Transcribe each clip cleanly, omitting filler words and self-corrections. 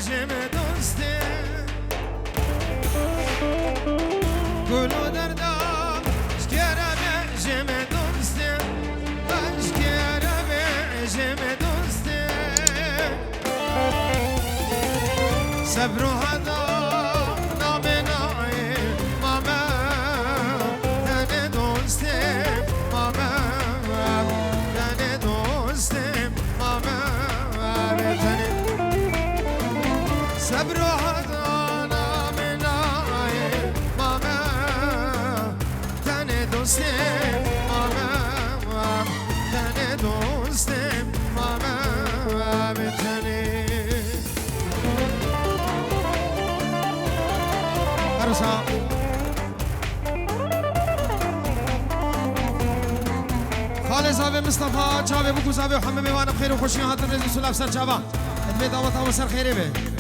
جم دوسته گلو دردا شکره به جم دوسته شکره به جم دوسته صبر و هدا نام نای ماما تن دوسته ماما تن دوسته ماما تن صبر و هدا نام نای ماما تن دوسته ماما تن دوسته ماما تن عروسا خالص زاوی مصطفى چاوی بکو زاوی و همه میوانم خیر و خوشی هاتن رزی سلاف سر چاوا ادمی دعوت و سر خیره به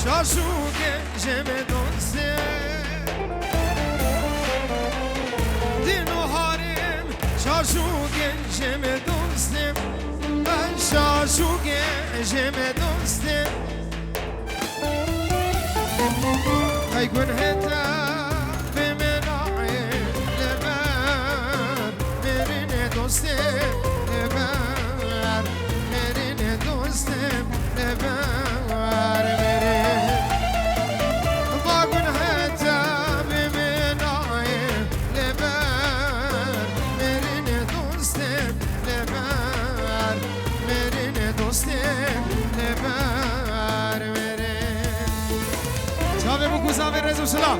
شاشوگه جم دوسته دینو هارم شاشوگه جم دوسته من شاشوگه جم دوسته ای گنهتا به منای لبر مرین دوسته لبر مرین دوسته لبر چاوه بکو زاوه رزو سلام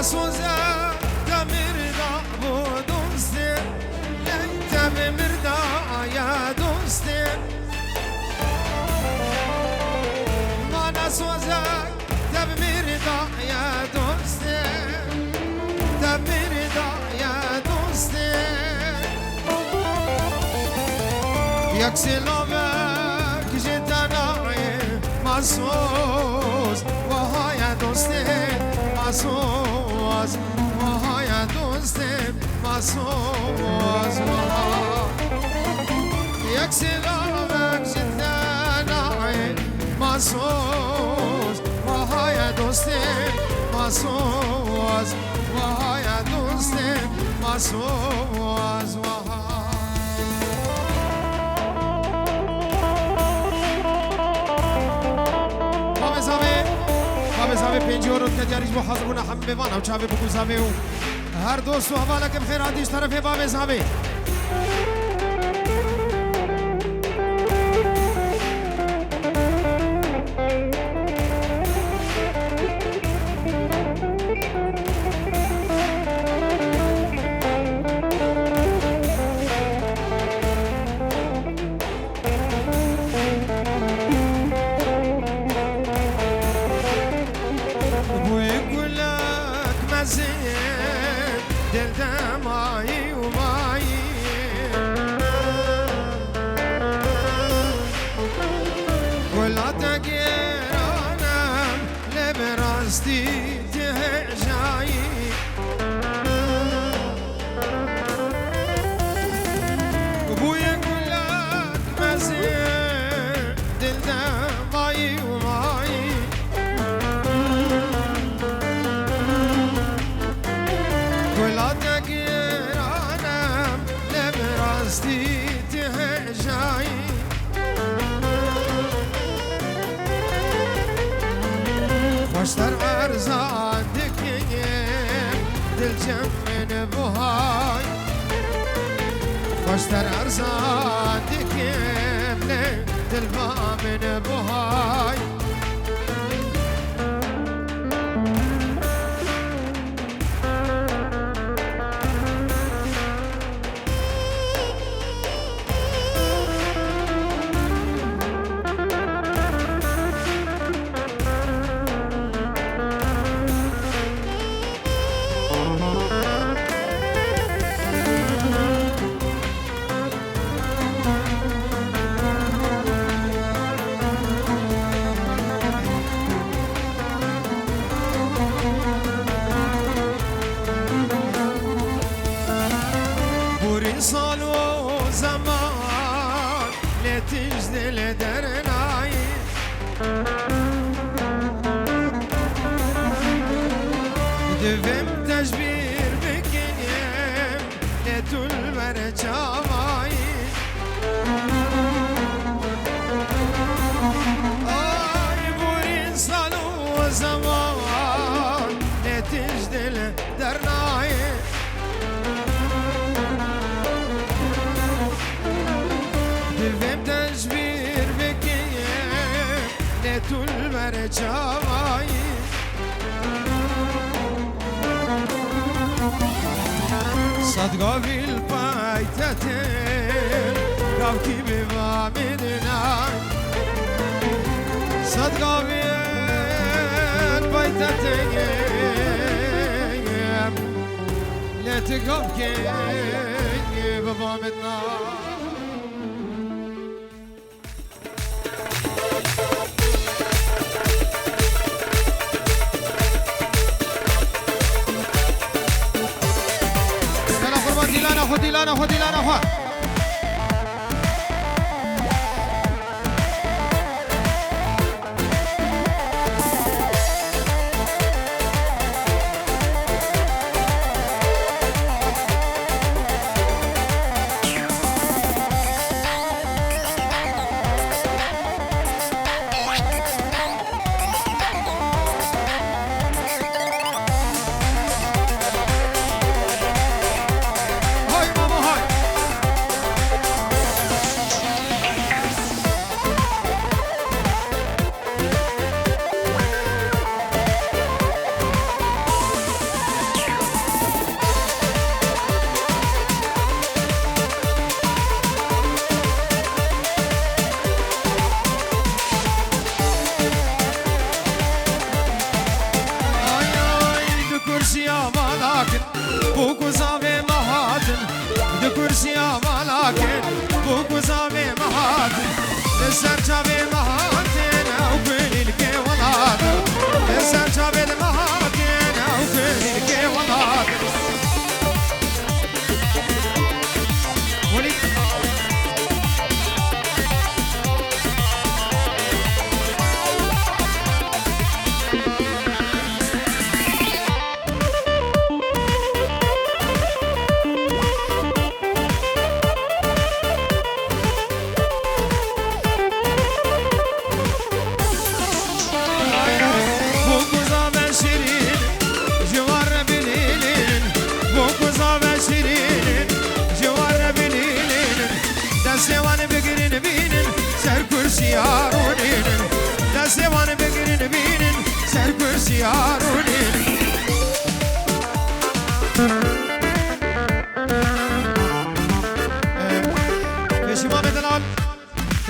سوزه تمردا و دوسته تمردا یا دوسته من سوزه تمردا یا دوسته تمردا یا دوسته یک سلامه که جدنای مسوز و های دوسته مسوز وهای دوسته مسوز یک سلامک جدنای مسوز وهای دوسته مسوز وهای دوسته مسوز زاوی پنجی و رد که جاریش با حضرون هم بوانم چاوی بکو زاوی و هر دوست و حواله کم خیر آدیش طرف باب زاوی خوشتر ارزان دکیم دل جمعن بهای خوشتر ارزان دکیم دلما من بهای سال و زمان نتیج دل درنایی دویم تجبیر بکنیم نتول بر چاوایی آی بورین سال و زمان نتیج دل درنایی دویم تجبیر بکنیم نتول بر چاوایی صدقاوی الپایتتن قاوکی بما میدنای صدقاوی الپایتتن لتقاوکی بما میدنای خديلانا خديلانا كرسي ملاكن وقزامي مهاتن السرجابي مهاتن وكل الكي ولاتن السرجابي مهاتن وكل الكي ولاتن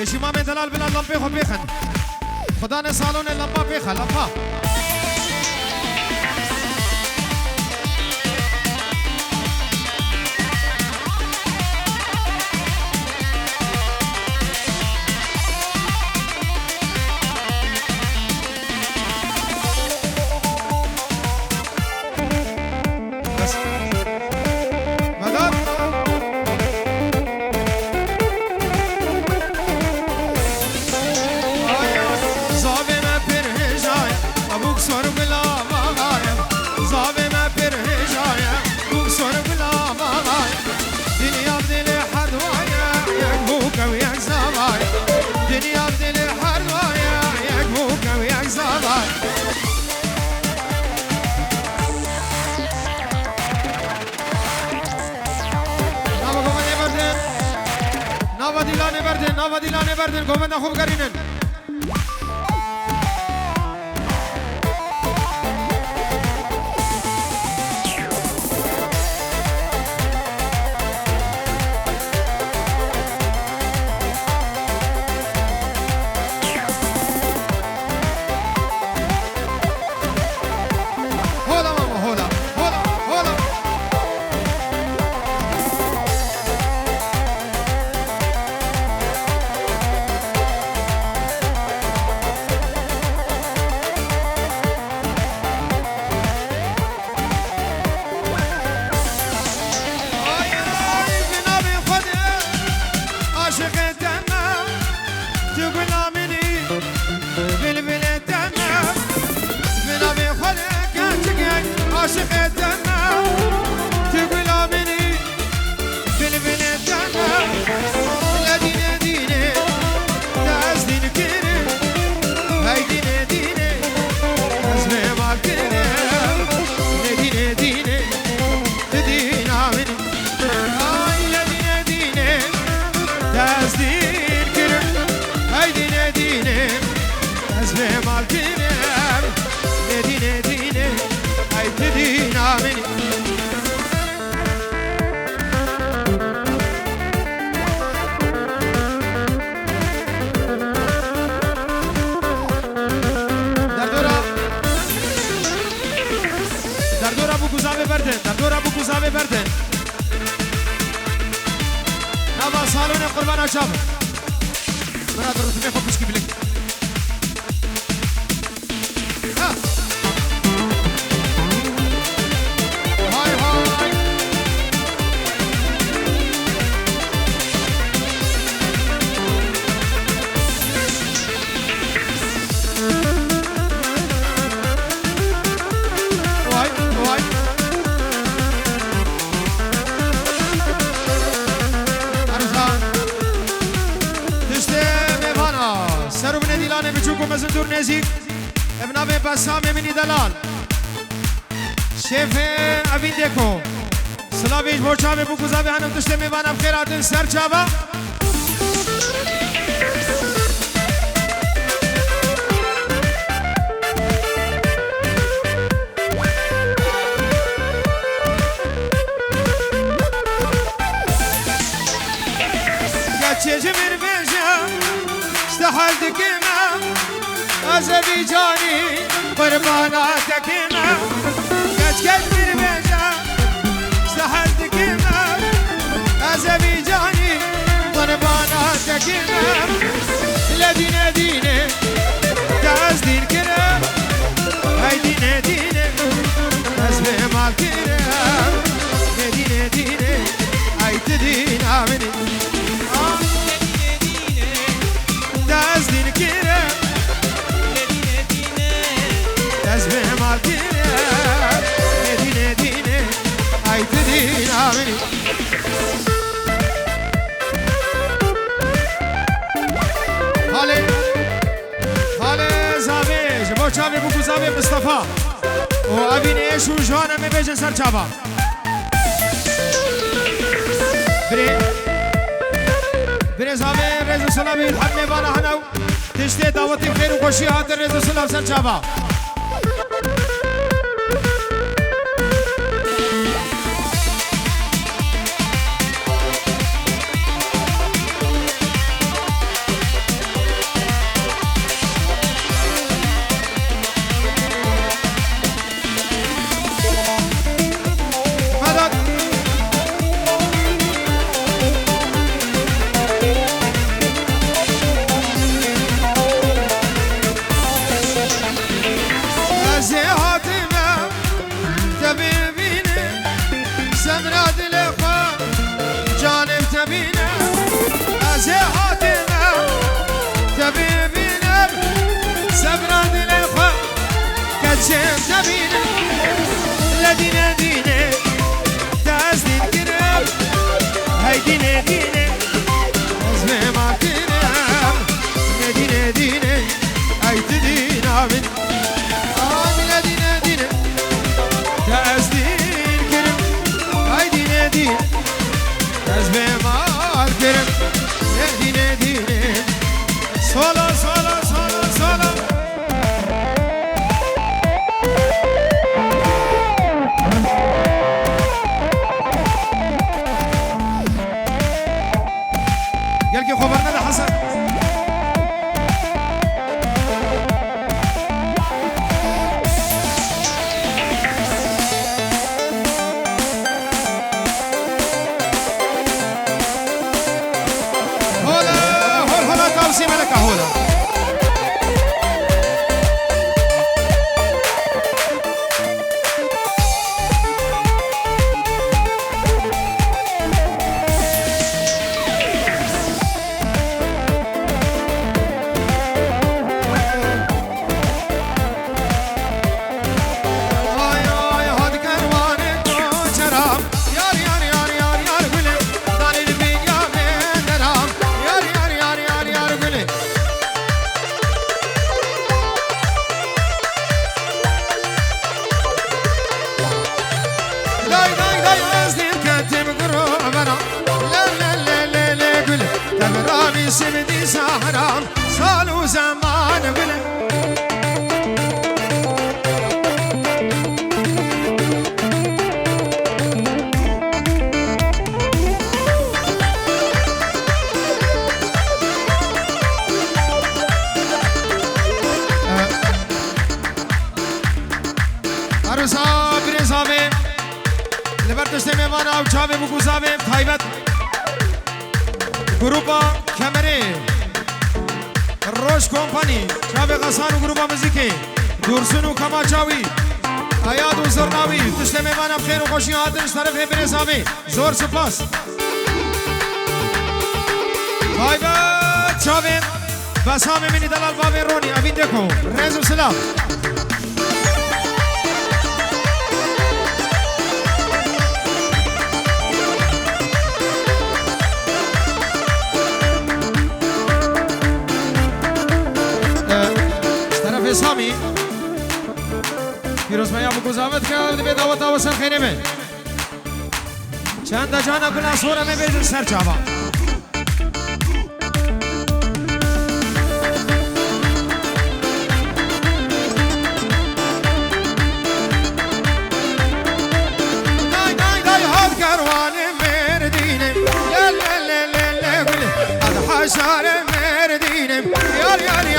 فشیما من دلال بلا لمبه خو بخن خدا نه سالون لمبا بخ لمبا ناوا دیلانه بردن گومنده خوب گرینن بردن نبا سالون قربان عجاب من هذا الرتبه خب مش كبلك هاي هاي مزدور نزيك ابن ابي بسام مني دلال شيف ابين ديكو سلابيش بوچا به بوكوزا به هنم دشته میوانم خیراتن سر چابا يا تشجي من بيجا استحلت كما أزبيجاني قرباناتك ما كشكش بربيجا استحلتك ما أزبيجاني قرباناتك ما لدينا ديني تاز دين كرام هاي دينا ديني أزبي مال كرام لدينا ديني هاي تدين آمني لدينا ديني تاز دين كرام أزبه مالكيني ديني ديني هاي تدين آمني هالي زابيج بوچاوي بوكو زابي مصطفى وابين ايش وجوانا مبيجن سر چابا بري زابي رزو سلامي الحمي بانا هنو تشتي دعوتي خير وخوشي هاتر رزو سلام سر چابا دینه دینه سولا سولا سولا سولا قال كي خبرنا ده حسن هولا توسي ملكة هولا سمدي سهرام صالو زمان بلا عروسا برزاوي لبرتشت میوانا و چاوي بگوزاوي تایبت گروپا کمری روش کمپانی چاوی غسان و گروپا موزیکی دورسون و کماچاوی حیات و زرناوی تشت میوانم خیر و خوشی آتش طرف برزاوی زور سپاس تایبت چاوی بسام منی دلال بابی رونی اوین دکو رزم سلام سامی پیروز میا بگذارد که به دعوت و سر خیره می چند جانا کلا سوره می بیز سر چاوا دای دای دای هاد کروان مردینه ل گل اد حشار مردینه یار گل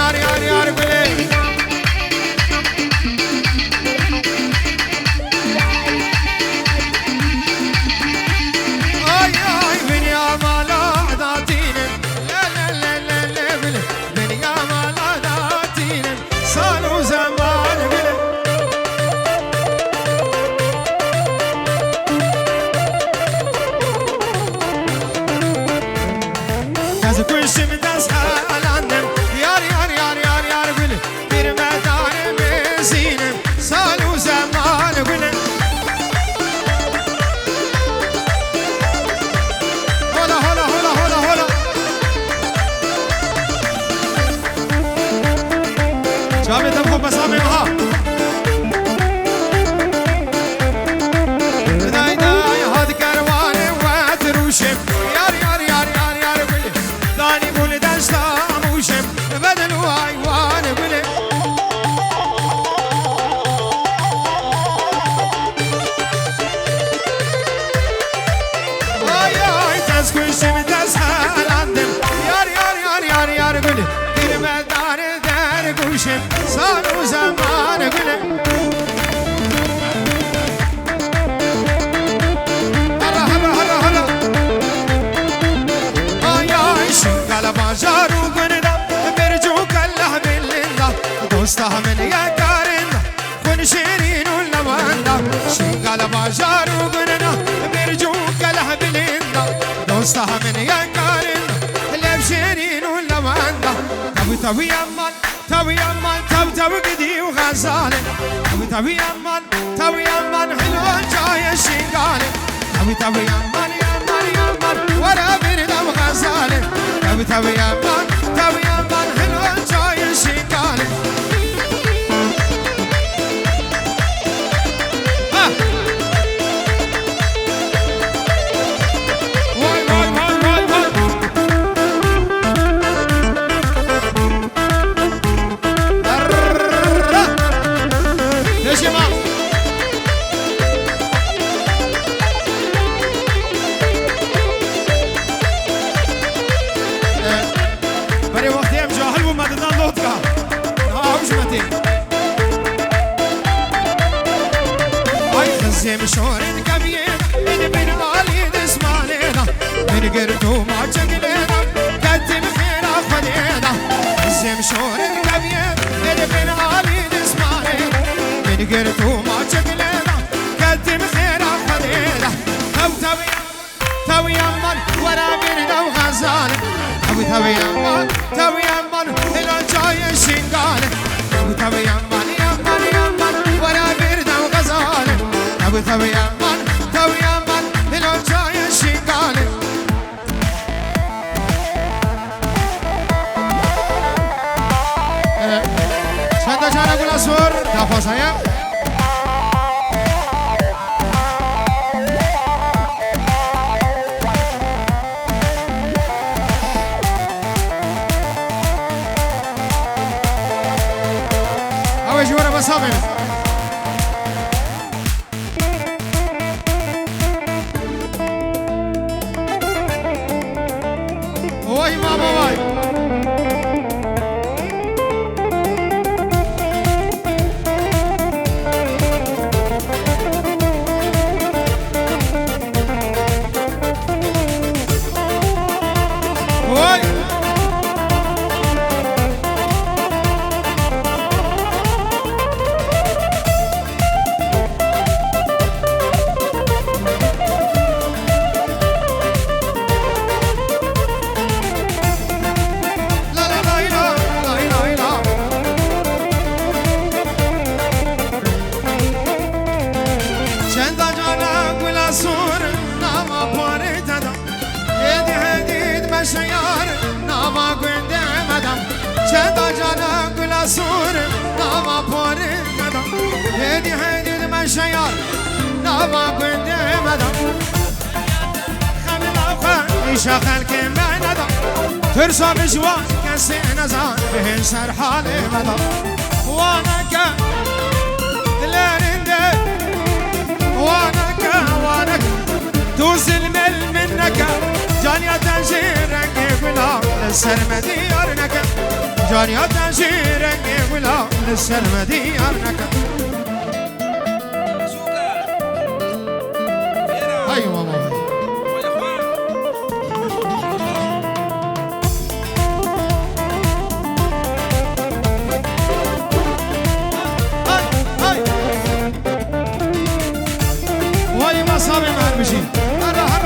صاروا زمان قلب هلا هلا هلا هلا يا شنقل بازار وقندا برجوك الله بالله دوستها من يا كارنا كن شيرين ولا واندا شنقل بازار وقندا برجوك الله بالله دوستها من يا كارنا لب شيرين ولا واندا تبي يمان تبي يمان تبي قدي وغزالة تبي يمان حلوة جاية شنقالة تبي يمان ولا برد وغزالة تبي يمان حلوة جاية شنقالة قرتو ما شكلنا كتم خيرا خدينا أو توي أمان ورا بيرنا وغزال توي أمان إلى جاي الشنقال توي أمان ورا بيرنا وغزال توي أمان إلى جاي الشنقال شنطة جانا قول أسور دافوس هيا أول جوارة بصابين واي ماما واي شيار ناما قند مدام شدا جانا قلا سور ناما پور مدام هدي هدي ما شيار ناما قند مدام خملا خان شخل كم ندام ترسا بجوا كسي نزان به سر حال مدام وانا كا لرنده وانا كا توصل منك جانيا تنجير رنگي غلام للسرمدي يارنك جانيا تنجير رنگي غلام للسرمدي يارنك هاي ماما هاي واي ما صابي ما بشي هرا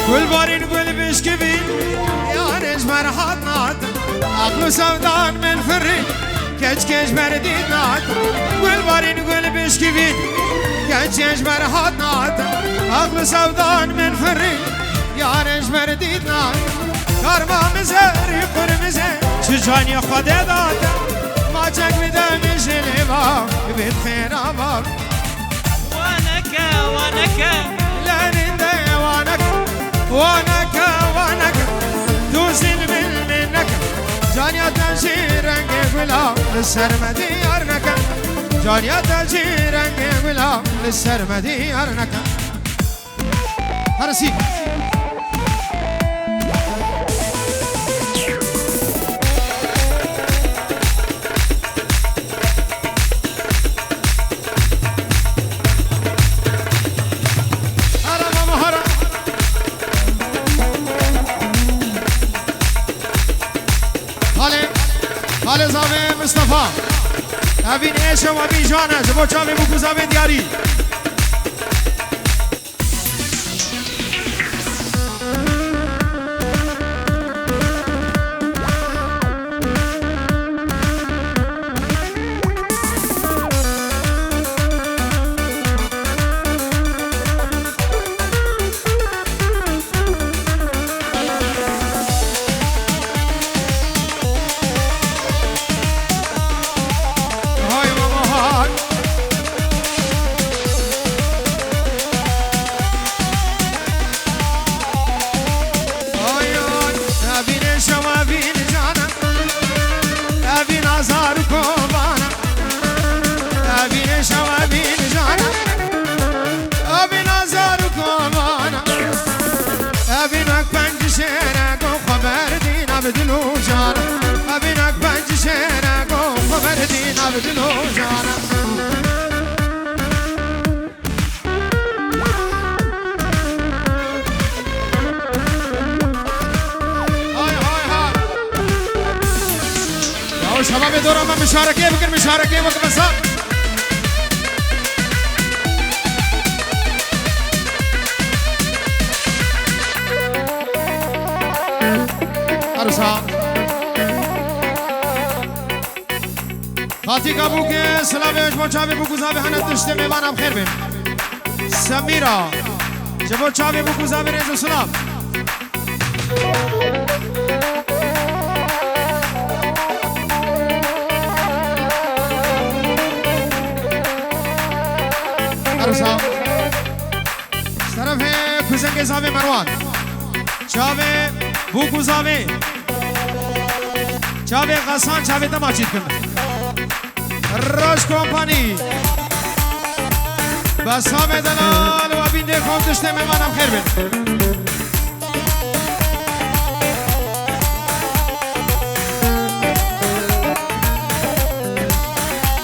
كل بارين قول بشكبي يا نجمر حاطنات عقل سودان من فري كش برديد نات كل بارين قول بشكبي كش نجمر حاطنات عقل سودان من فري يا نجمر ديد نات كارما مزاري قرمزه شجاني خود دات ما جاك بدم جلبا بيت خيرابا وانك لانين وانك دوزين منك جانيا تنجير رنگي غلام للسرمدي يارنك جانيا تنجير رنگي غلام للسرمدي يارنك هرسي حال زاوی مصطفى ابین عشق و ابین جانه جبو چاوی بکو زاوی دیاری بدلو جانا أبينك بنج شينك وفردين بدلو جانا شباب دورة ما مشاركة بكر مشاركة وقت بسا أرسا خاطي كابوك سلامي وجبو چاوي بوكو زابي حنا تشتي ميوانا بخير بين سميرا جبو چاوي بوكو زابي ريزو سلام أرسا طرف كوزنگ زاوی مروان چاوه بوکو زاوی چاوه غسان چاوه دماچید کن روش کمپانی بسام دلال و بینده خواب دشته میمانم خیر بین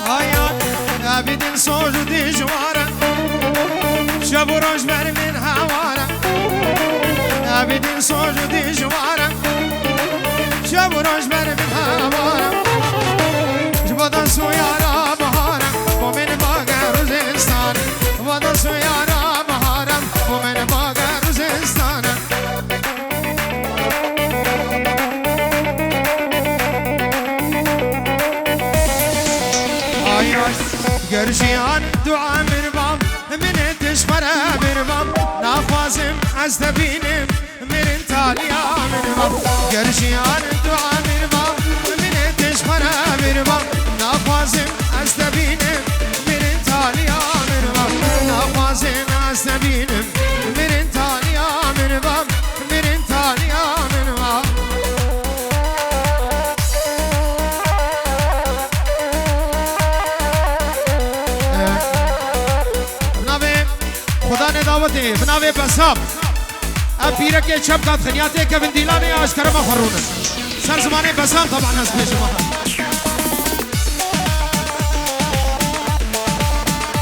آیا بیدین سوجو دی جواره شب و روش بر من هواره بدین سوج و دی جواره شب و روش بر من هواره جبادن سویارا بهارم با من باگر روزستان جبادن سویارا بهارم با من باگر روزستان آیاش گرشیان دعا مربام من تشبره مربام نخوازم از تبینم مرن تالیا مربام گرشیان دعا مربام من تشبره مربام نخوازم از تبینم مرن تالیا مربام نخوازم از تبینم مرن تالیا مربام مرن تالیا مربام خدا نے دعوت ہے بناوے بسام اب پیرہ کے چپ کا خنیاتے کے بندیلا میں آج کرما خرون سر زمانے بسام طبعا ناس پیش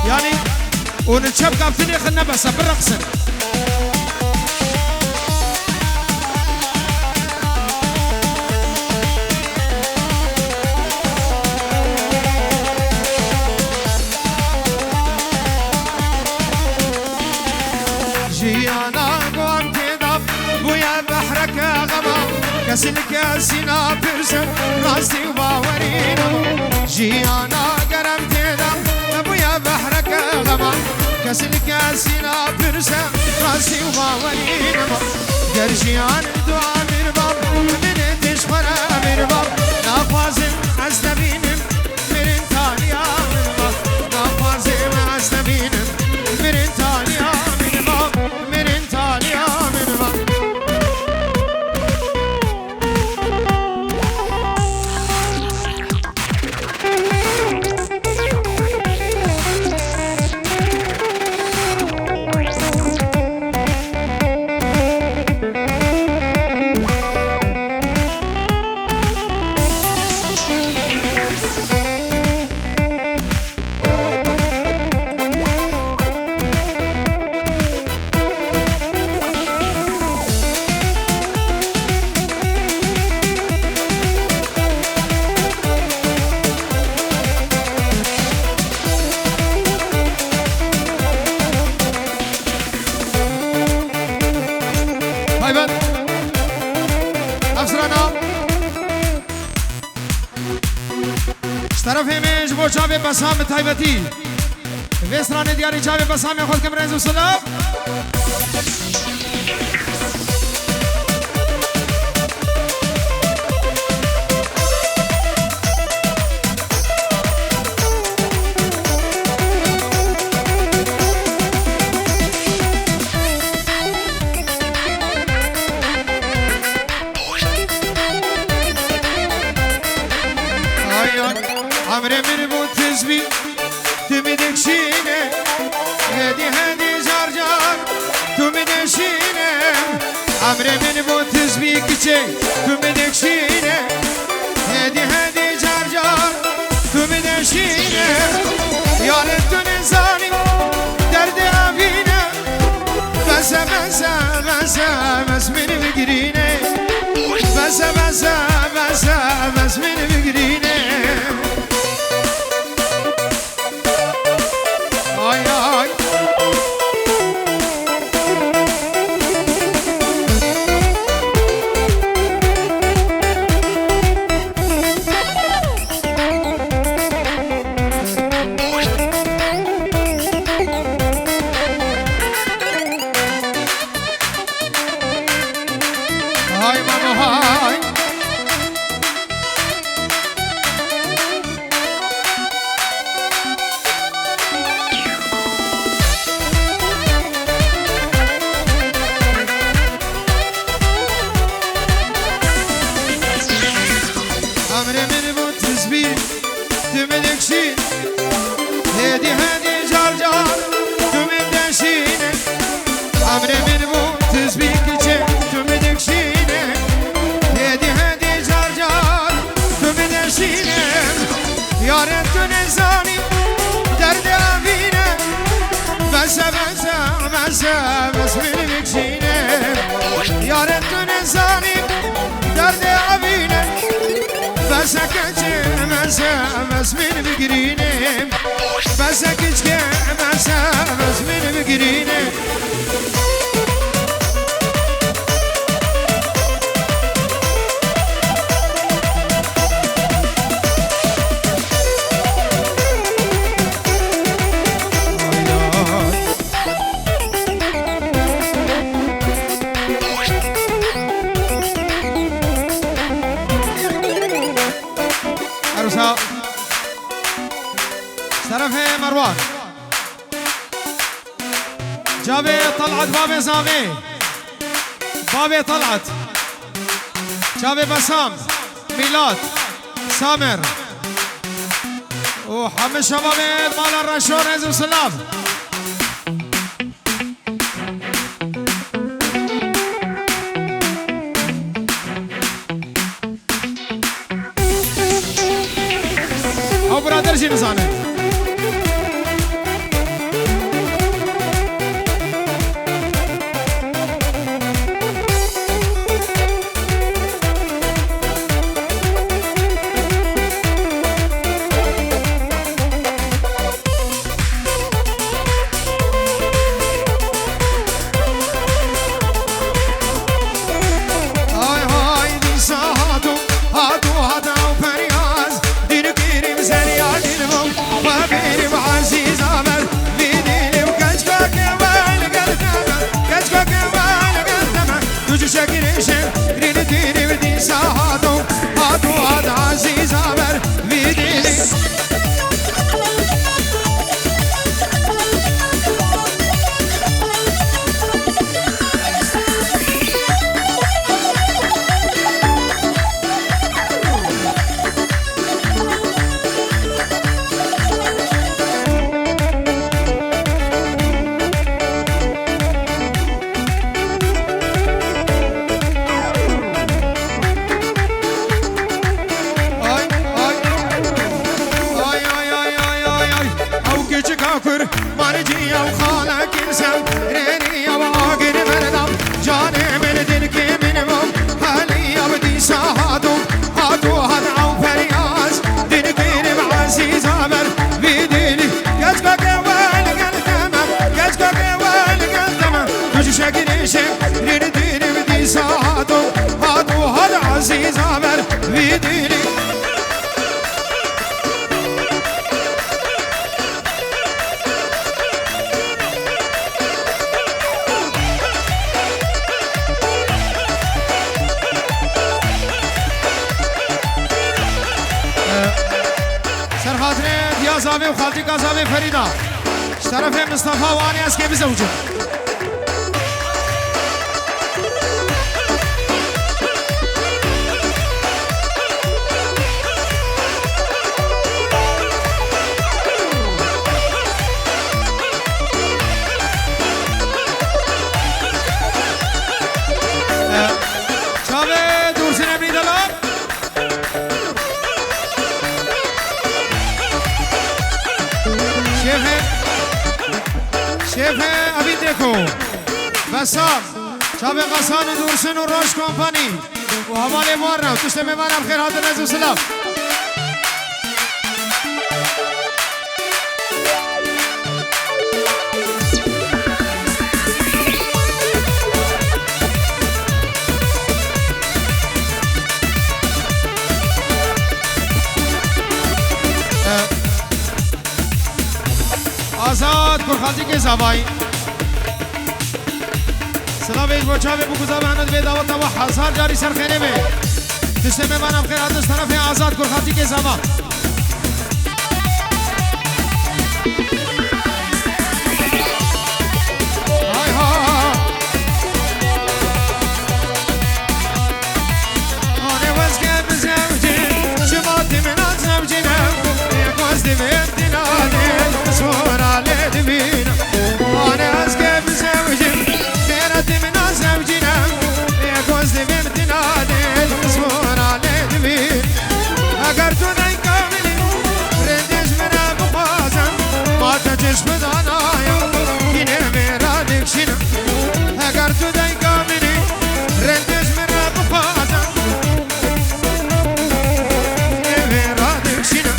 يعني ونتشب کا فتنی خلنا بس بالرقص كسلك سنا برسم راستي وباورينو جيانا قرم تدم ابويا بحرك غما كسلك سنا برسم راستي وباورينو قرشيان دعاء مرباب من تشفر مرباب نافازم استبينم مرن تاليا مرباب نافازم استبينم مرن تاليا مرباب مرن تاليا مرباب جاوی بسام تایبتی ویسران دیاری جاوی بسام خود کم رئیس و سلام عمري من بوتزبي تمدك شينه هدي هدي جار تمدك شينه عمري من بوتزبي كتشي تمدك شينه نشینه یارت تو نزانی درد آبینه بس بس بس بس منی بگیرینه بس بس بس بس منی بگیرینه آی آی بس مني بكشينه يا ريت نزاني درد عبينه بس كتش بس مني بقرينه بس كتش بس مني بقرينه طرف مروان جابي طلعت بابي زامي بابي طلعت جابي بسام ميلاد سامر وحمد شباب مال الرشور عزم سلام او برادر شي نزانه زاوی و خالتی کا زاوی فریدا طرف مصطفی وانی است که بزوجه چاوه دورسین ابری دلار شیف اوین دیکو بسام شاب قصان و دورسن و روش کمپانی و حواله مارنا و تشت میوانم خیر حاضر نزد و سلام آزاد پرخالتی که زبایی سلام ایش بچه به بگذار بهند به دعوت و هزار جاری سرخینه به تشت میوانم خیر از طرف آزاد پرخالتی که زبا های ها آنه وزگه بزوجین شماتی من از زوجینم یک وزدی بردینادین سورا لیدبینم آنه وزگه بزوجین خیرتی من از زوجینم یک وزدی بردینادین سورا لیدبین اگر تو نیکاملی رندش مرا بخوازم ما تا چشم دانایم کینه میرا دکشینم اگر تو نیکاملی رندش مرا بخوازم کینه میرا دکشینم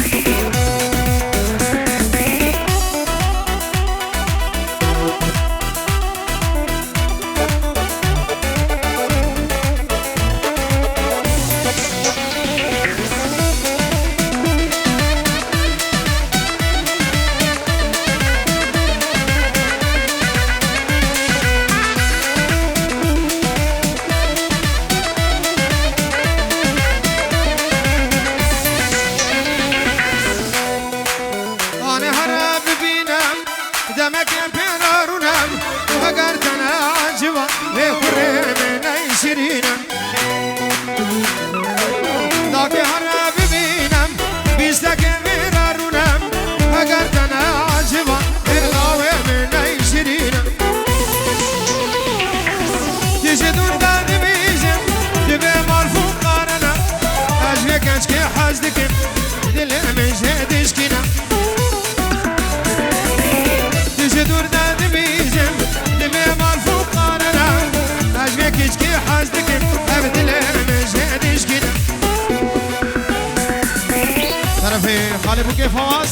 خالی بوکی فواز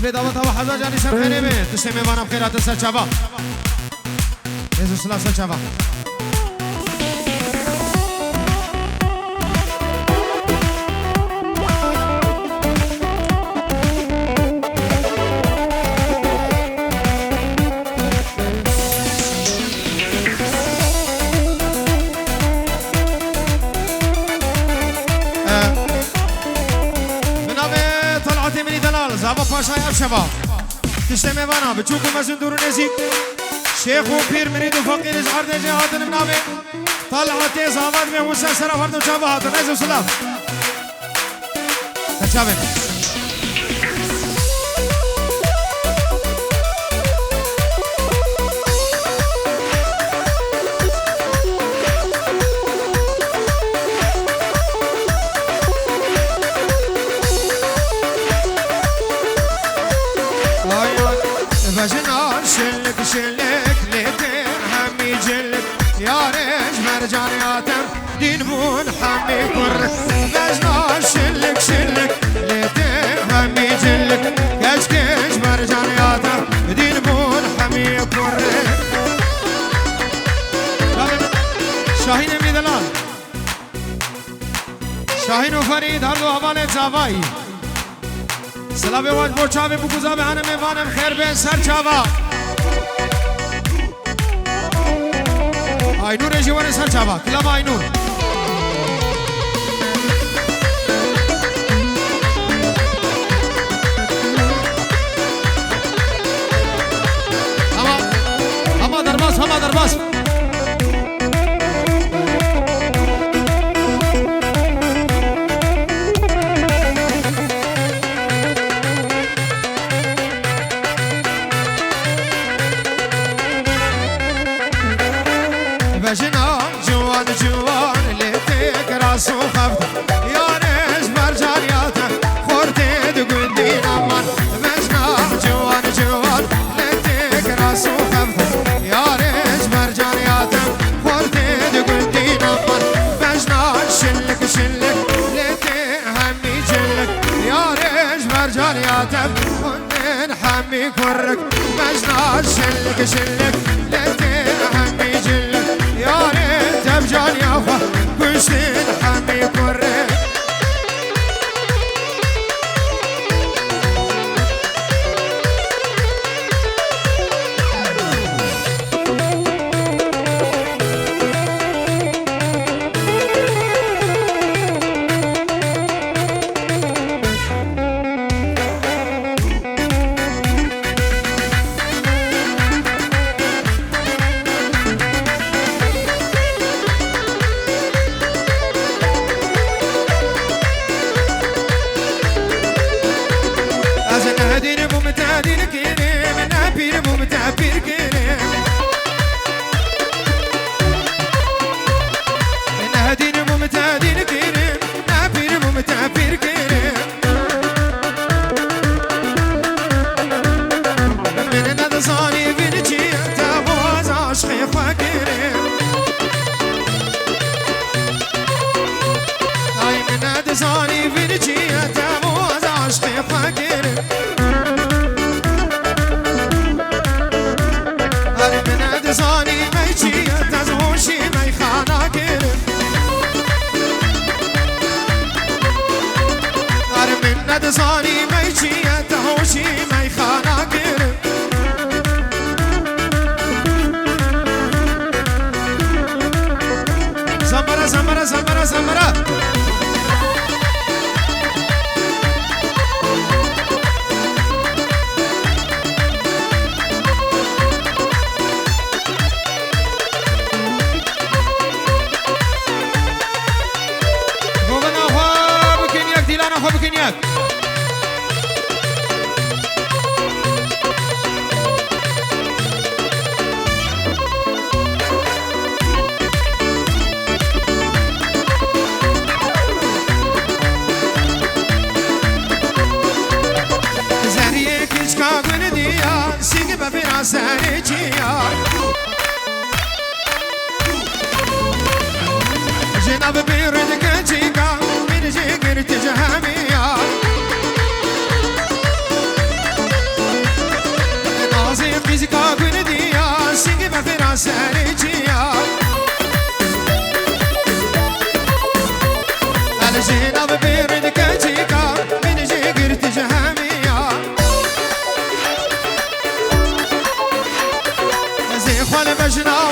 به دعوت و حضا جانی سر خیره به تشتی میوانم خیرات سر چابا یزو سلاف سر چابا زابا پاشای افشبا تشت میوانا بچوکو مزون دورو نزیک شیخ و پیر مرید و فقیر از عرض جهاتن منامه طلعت زاباد به حسن سرا فرد و چابا هاتن نزو سلام تچابه بجنار شلك شلك ليتين همي جلك يا ريش مرجانياتم دين بون حمي كر بجنار شلك شلك ليتين همي جلك كش كش مرجانياتم دين بون حمي كر شاهين ميدلال شاهين وفريد هردو حوالي زاوائي سلام واج بوچا به بگذار به هنم وانم خیر به سر چاوا اینور جوان سر چاوا کلام اینور اما درباس بجنا جوان جوان ليتك راسو خفت يا ريش برجانياته خورتي دقندين امان بجنا جوان همي كورك مجنات شلك شلك لتين همي جلك يا ريت بجان يا خوا كشتين همي كورك زاني ميجي تهوشي مي خاناكر زمرة زمرة زمرة زمرة بكنياك زهريك اشكا قنديا سيق بفرا سهريجيا جناب بيردك جيكا من جيكر تجهميا نازي فيزيكا قنديا سيق بفرا سهريجيا الجناب بيردك جيكا من جيكر تجهميا زي خوان بجنا